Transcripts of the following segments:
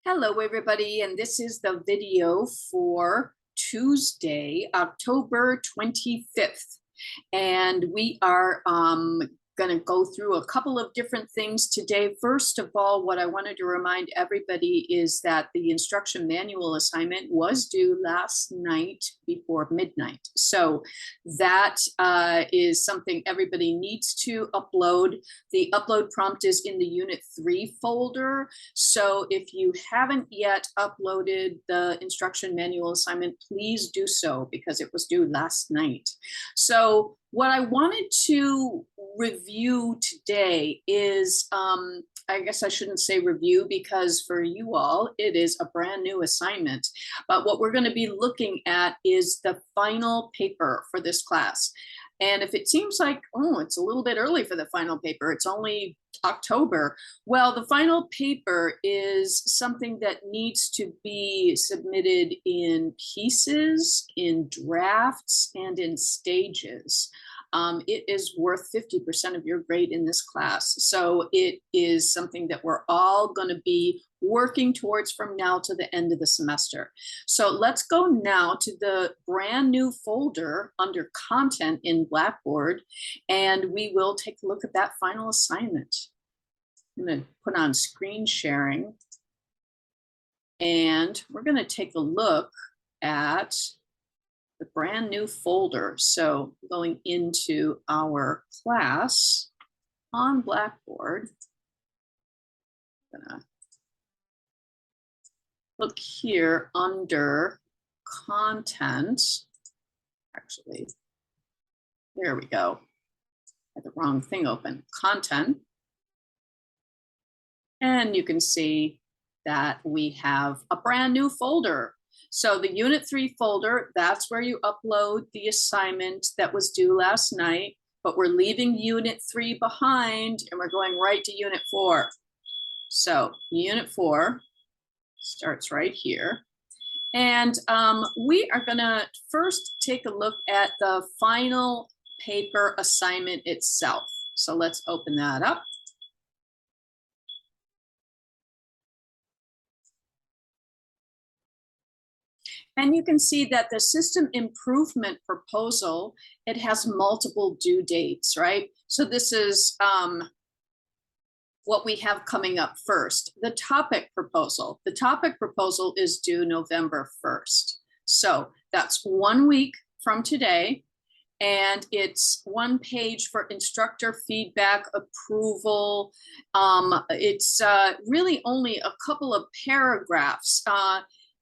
Hello, everybody, and this is the video for Tuesday, October 25th. And we are going to go through a couple of different things today. First of all, what I wanted to remind everybody is that the instruction manual assignment was due last night before midnight. So that is something everybody needs to upload. The upload prompt is in the Unit 3 folder. So if you haven't yet uploaded the instruction manual assignment, please do so because it was due last night. So what I wanted to review today is, I guess I shouldn't say review because for you all, it is a brand new assignment. But what we're going to be looking at is the final paper for this class. And if it seems like, oh, it's a little bit early for the final paper, it's only October. Well, the final paper is something that needs to be submitted in pieces, in drafts, and in stages. It is worth 50% of your grade in this class. So it is something that we're all going to be working towards from now to the end of the semester. So let's go now to the brand new folder under content in Blackboard, and we will take a look at that final assignment. I'm going to put on screen sharing, and we're going to take a look at the brand new folder. So going into our class on Blackboard, I'm gonna look here under content. Actually, there we go. I had the wrong thing open. Content. And you can see that we have a brand new folder. So the Unit 3 folder, that's where you upload the assignment that was due last night, but we're leaving Unit 3 behind and we're going right to Unit 4. So Unit 4 starts right here. And we are gonna first take a look at the final paper assignment itself. So let's open that up. And you can see that the system improvement proposal, it has multiple due dates, right? So this is what we have coming up first. The topic proposal. The topic proposal is due November 1st. So that's 1 week from today. And it's 1 page for instructor feedback approval. It's really only a couple of paragraphs.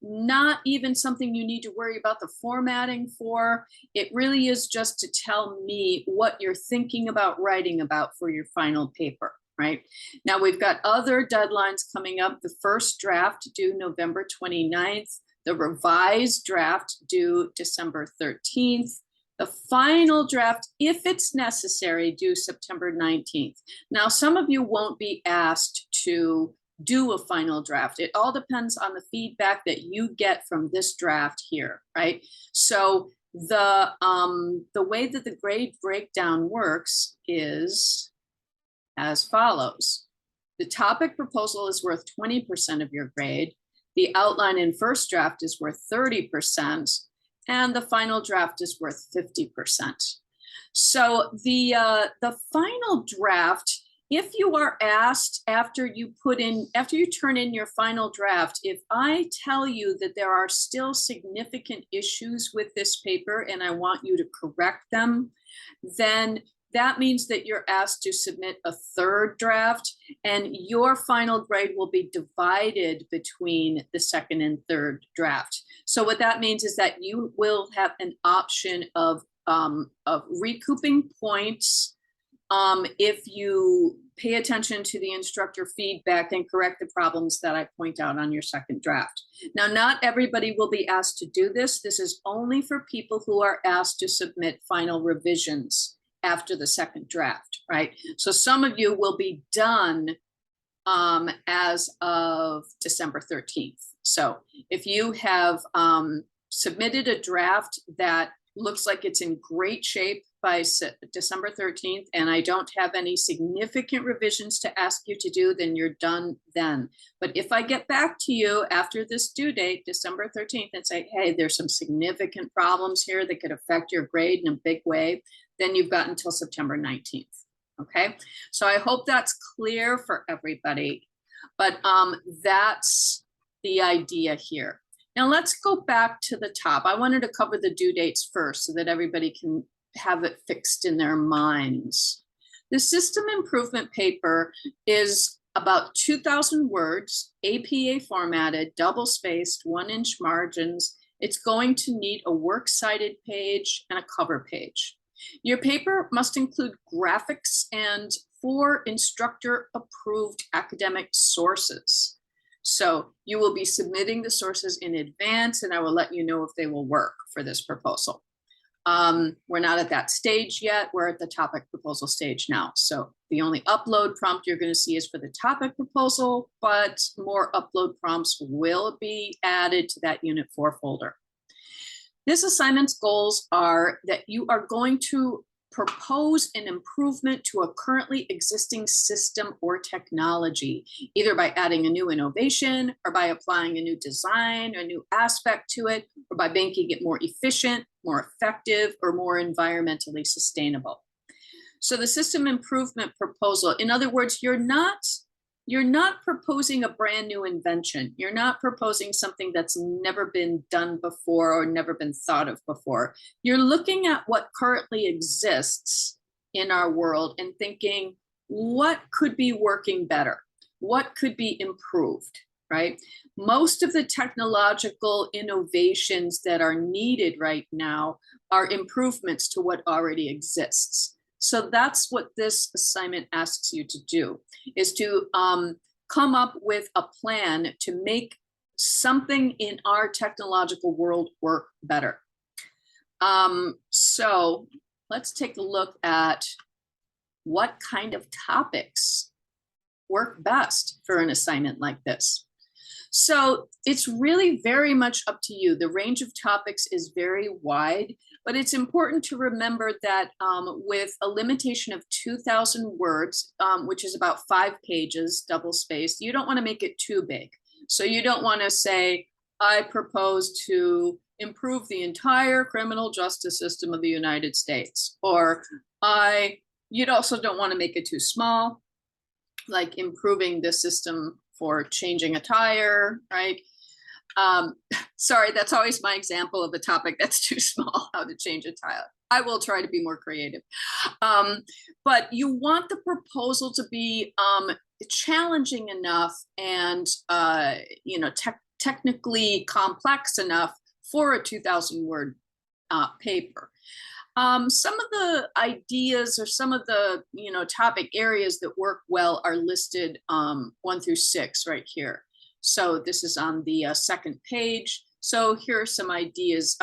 Not even something you need to worry about the formatting for. It really is just to tell me what you're thinking about writing about for your final paper, right? Now we've got other deadlines coming up. The first draft due November 29th, the revised draft due December 13th, the final draft, if it's necessary, due September 19th. Now, some of you won't be asked to do a final draft. It all depends on the feedback that you get from this draft here, right? So the way that the grade breakdown works is as follows. The topic proposal is worth 20% of your grade. The outline in first draft is worth 30%, and the final draft is worth 50%. So the final draft, if you are asked after you turn in your final draft, if I tell you that there are still significant issues with this paper and I want you to correct them, then that means that you're asked to submit a third draft, and your final grade will be divided between the second and third draft. So what that means is that you will have an option of recouping points if you pay attention to the instructor feedback and correct the problems that I point out on your second draft. Now, not everybody will be asked to do this. This is only for people who are asked to submit final revisions after the second draft, right? So some of you will be done as of December 13th. So if you have submitted a draft that looks like it's in great shape by December 13th, and I don't have any significant revisions to ask you to do, then you're done then. But if I get back to you after this due date, December 13th, and say, hey, there's some significant problems here that could affect your grade in a big way, then you've got until September 19th. Okay, so I hope that's clear for everybody. But that's the idea here. Now let's go back to the top. I wanted to cover the due dates first so that everybody can have it fixed in their minds. The system improvement paper is about 2,000 words, APA formatted, double spaced, 1-inch margins. It's going to need a works cited page and a cover page. Your paper must include graphics and 4 instructor approved academic sources. So you will be submitting the sources in advance, and I will let you know if they will work for this proposal. We're not at that stage yet. We're at the topic proposal stage now. So the only upload prompt you're going to see is for the topic proposal, but more upload prompts will be added to that Unit 4 folder. This assignment's goals are that you are going to propose an improvement to a currently existing system or technology, either by adding a new innovation or by applying a new design or a new aspect to it, or by making it more efficient, more effective, or more environmentally sustainable. So the system improvement proposal, in other words, you're not proposing a brand new invention. You're not proposing something that's never been done before or never been thought of before. You're looking at what currently exists in our world and thinking, what could be working better? What could be improved, right? Most of the technological innovations that are needed right now are improvements to what already exists. So that's what this assignment asks you to do, is to come up with a plan to make something in our technological world work better. So let's take a look at what kind of topics work best for an assignment like this. So it's really very much up to you. The range of topics is very wide, but it's important to remember that with a limitation of 2,000 words, which is about 5 pages, double spaced, you don't want to make it too big. So you don't want to say, I propose to improve the entire criminal justice system of the United States, or you also don't want to make it too small, like improving the system for changing a tire, right? Sorry, that's always my example of a topic that's too small, how to change a tire. I will try to be more creative. But you want the proposal to be challenging enough and technically complex enough for a 2,000 word paper. Some of the ideas or some of the topic areas that work well are listed 1 through 6 right here. So this is on the second page. So here are some ideas,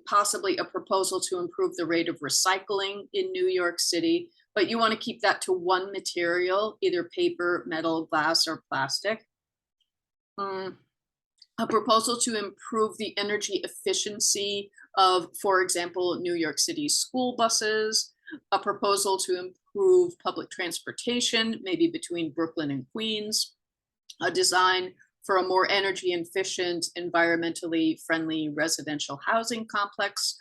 possibly a proposal to improve the rate of recycling in New York City, but you want to keep that to 1 material, either paper, metal, glass, or plastic. A proposal to improve the energy efficiency of, for example, New York City school buses, a proposal to improve public transportation, maybe between Brooklyn and Queens, a design for a more energy efficient, environmentally friendly residential housing complex,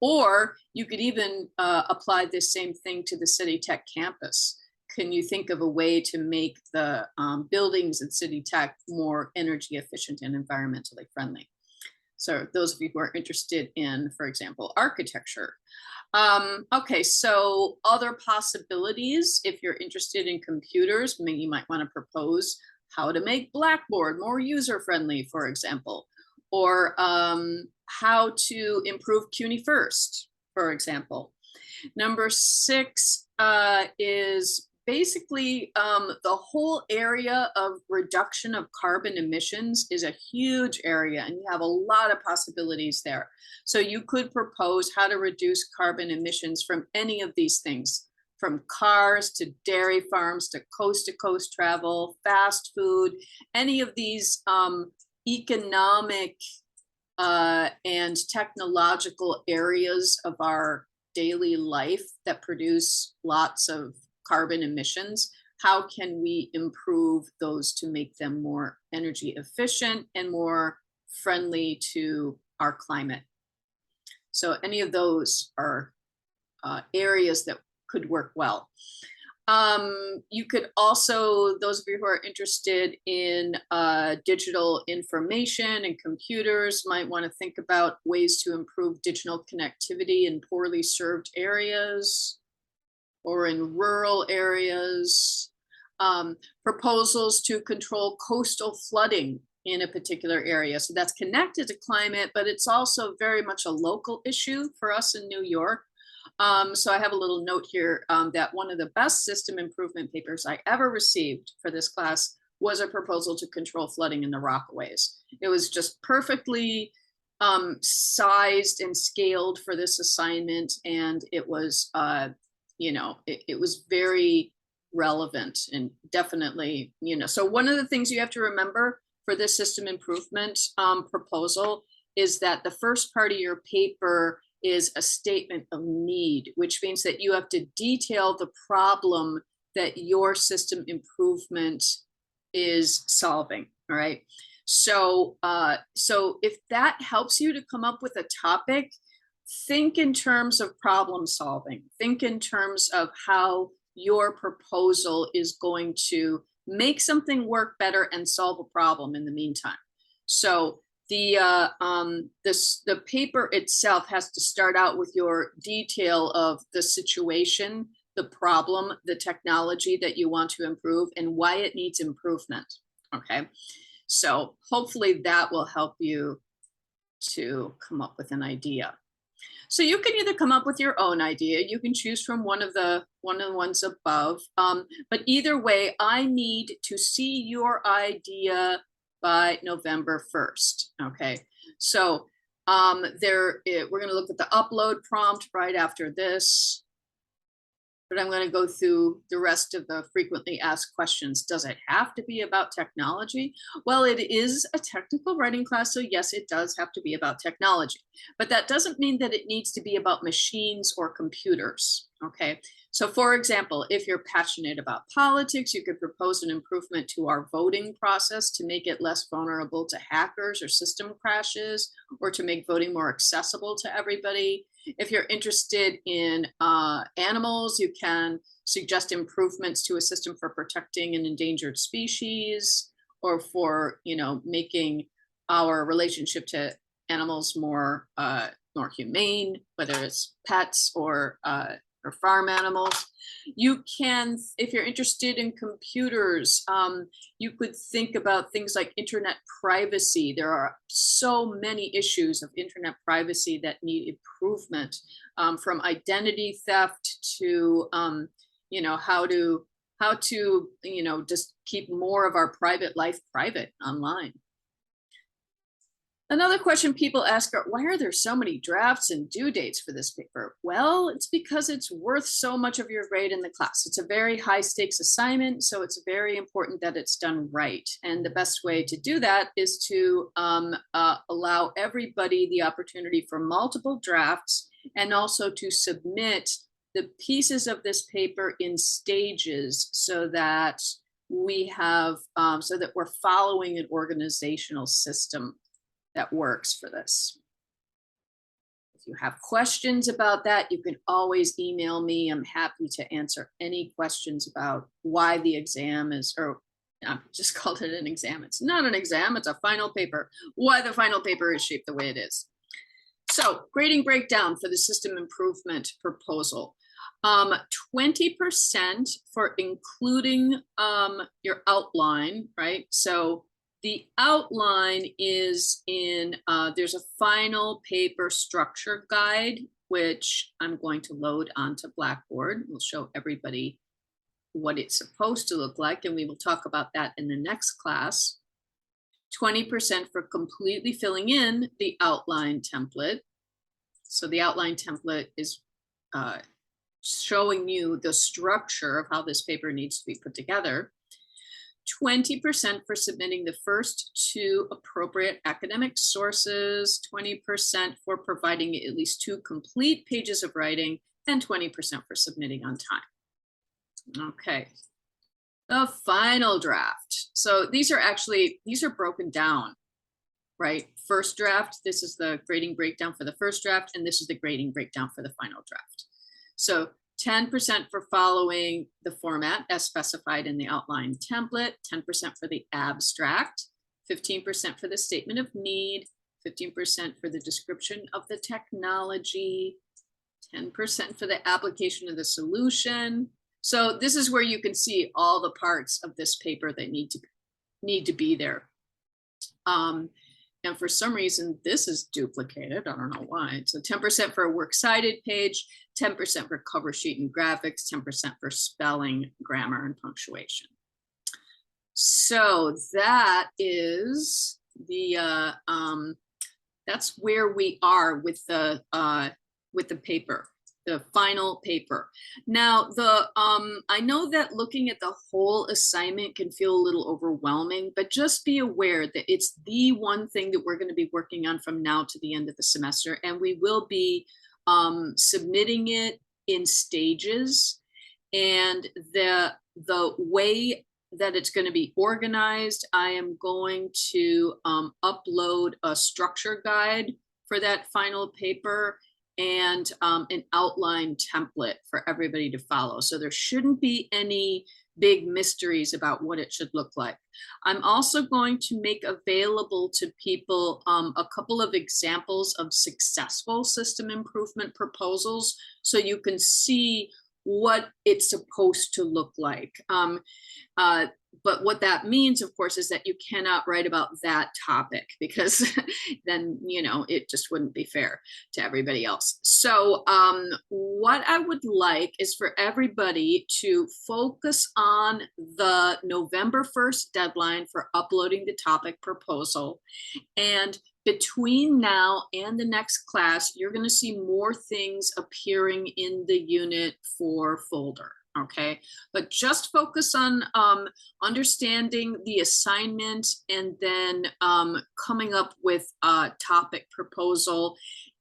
or you could even apply this same thing to the City Tech campus. Can you think of a way to make the buildings at City Tech more energy efficient and environmentally friendly? So those of you who are interested in, for example, architecture. Okay, so other possibilities, if you're interested in computers, maybe you might want to propose how to make Blackboard more user-friendly, for example, or how to improve CUNY First, for example. Number 6 is basically the whole area of reduction of carbon emissions is a huge area, and you have a lot of possibilities there. So you could propose how to reduce carbon emissions from any of these things, from cars to dairy farms to coast travel, fast food, any of these economic and technological areas of our daily life that produce lots of carbon emissions. How can we improve those to make them more energy efficient and more friendly to our climate? So any of those are areas that could work well. You could also, those of you who are interested in digital information and computers might want to think about ways to improve digital connectivity in poorly served areas or in rural areas. Proposals to control coastal flooding in a particular area. So that's connected to climate, but it's also very much a local issue for us in New York. So I have a little note here that one of the best system improvement papers I ever received for this class was a proposal to control flooding in the Rockaways. It was just perfectly sized and scaled for this assignment, and it was, you know, it was very relevant and definitely, you know. So one of the things you have to remember for this system improvement proposal is that the first part of your paper is a statement of need, which means that you have to detail the problem that your system improvement is solving. All right. So, so if that helps you to come up with a topic, think in terms of problem solving. Think in terms of how your proposal is going to make something work better and solve a problem in the meantime. So the paper itself has to start out with your detail of the situation, the problem, the technology that you want to improve, and why it needs improvement. Okay, so hopefully that will help you to come up with an idea. So you can either come up with your own idea, you can choose from one of the ones above, but either way, I need to see your idea by November 1st. Okay, so we're going to look at the upload prompt right after this, but I'm going to go through the rest of the frequently asked questions. Does it have to be about technology? Well, it is a technical writing class, so yes, it does have to be about technology, but that doesn't mean that it needs to be about machines or computers. Okay, so for example, if you're passionate about politics, you could propose an improvement to our voting process to make it less vulnerable to hackers or system crashes, or to make voting more accessible to everybody. If you're interested in animals, you can suggest improvements to a system for protecting an endangered species, or for, you know, making our relationship to animals more humane, whether it's pets or farm animals. You can, if you're interested in computers, you could think about things like internet privacy. There are so many issues of internet privacy that need improvement, from identity theft to, you know, how to, you know, just keep more of our private life private online. Another question people ask are, why are there so many drafts and due dates for this paper? Well, it's because it's worth so much of your grade in the class. It's a very high stakes assignment, so it's very important that it's done right. And the best way to do that is to allow everybody the opportunity for multiple drafts, and also to submit the pieces of this paper in stages, so that we have, so that we're following an organizational system that works for this. If you have questions about that, you can always email me. I'm happy to answer any questions about why the exam is, or I just called it an exam. It's not an exam, it's a final paper. Why the final paper is shaped the way it is. So grading breakdown for the system improvement proposal. 20% for including your outline, right? So the outline is in, there's a final paper structure guide, which I'm going to load onto Blackboard. We'll show everybody what it's supposed to look like, and we will talk about that in the next class. 20% for completely filling in the outline template. So the outline template is showing you the structure of how this paper needs to be put together. 20% for submitting the first 2 appropriate academic sources, 20% for providing at least 2 complete pages of writing, and 20% for submitting on time. Okay, the final draft. So these are broken down, right? First draft, this is the grading breakdown for the first draft, and this is the grading breakdown for the final draft. So 10% for following the format as specified in the outline template, 10% for the abstract, 15% for the statement of need, 15% for the description of the technology, 10% for the application of the solution. So this is where you can see all the parts of this paper that need to be there. And for some reason, this is duplicated. I don't know why. So 10% for a works cited page, 10% for cover sheet and graphics, 10% for spelling, grammar, and punctuation. So that is the that's where we are with the paper, the final paper. Now, I know that looking at the whole assignment can feel a little overwhelming, but just be aware that it's the one thing that we're going to be working on from now to the end of the semester, and we will be submitting it in stages. And the way that it's going to be organized, I am going to upload a structure guide for that final paper and an outline template for everybody to follow. So there shouldn't be any big mysteries about what it should look like. I'm also going to make available to people a couple of examples of successful system improvement proposals so you can see what it's supposed to look like. But what that means, of course, is that you cannot write about that topic because then, you know, it just wouldn't be fair to everybody else. So what I would like is for everybody to focus on the November 1st deadline for uploading the topic proposal. And between now and the next class, you're going to see more things appearing in the unit 4 folder. Okay, but just focus on understanding the assignment and then coming up with a topic proposal.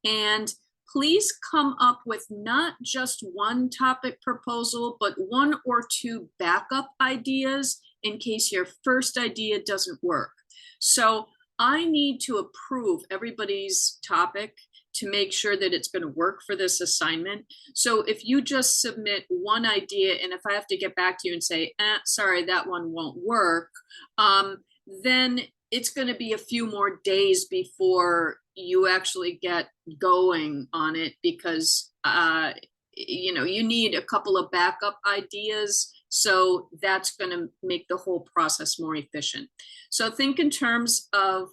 And please come up with not just one topic proposal, but 1 or 2 backup ideas in case your first idea doesn't work. So I need to approve everybody's topic to make sure that it's going to work for this assignment. So if you just submit one idea, and if I have to get back to you and say, sorry, that one won't work, then it's going to be a few more days before you actually get going on it because, you know, you need a couple of backup ideas. So that's going to make the whole process more efficient. So think in terms of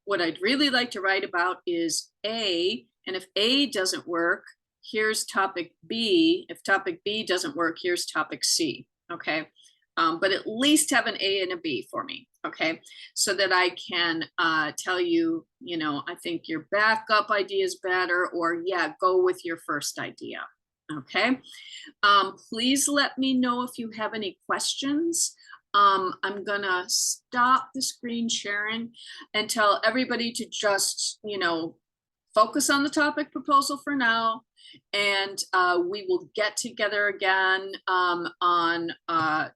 what I'd really like to write about is A, and if A doesn't work, here's topic B. If topic B doesn't work, here's topic C, okay? But at least have an A and a B for me, okay? So that I can tell you, you know, I think your backup idea is better, or yeah, go with your first idea, okay? Please let me know if you have any questions. I'm gonna stop the screen sharing and tell everybody to just, you know, focus on the topic proposal for now. And we will get together again on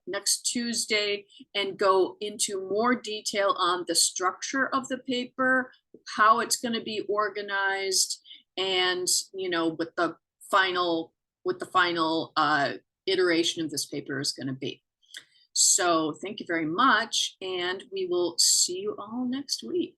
next Tuesday and go into more detail on the structure of the paper, how it's going to be organized, and, you know, what the final iteration of this paper is going to be. So thank you very much, and we will see you all next week.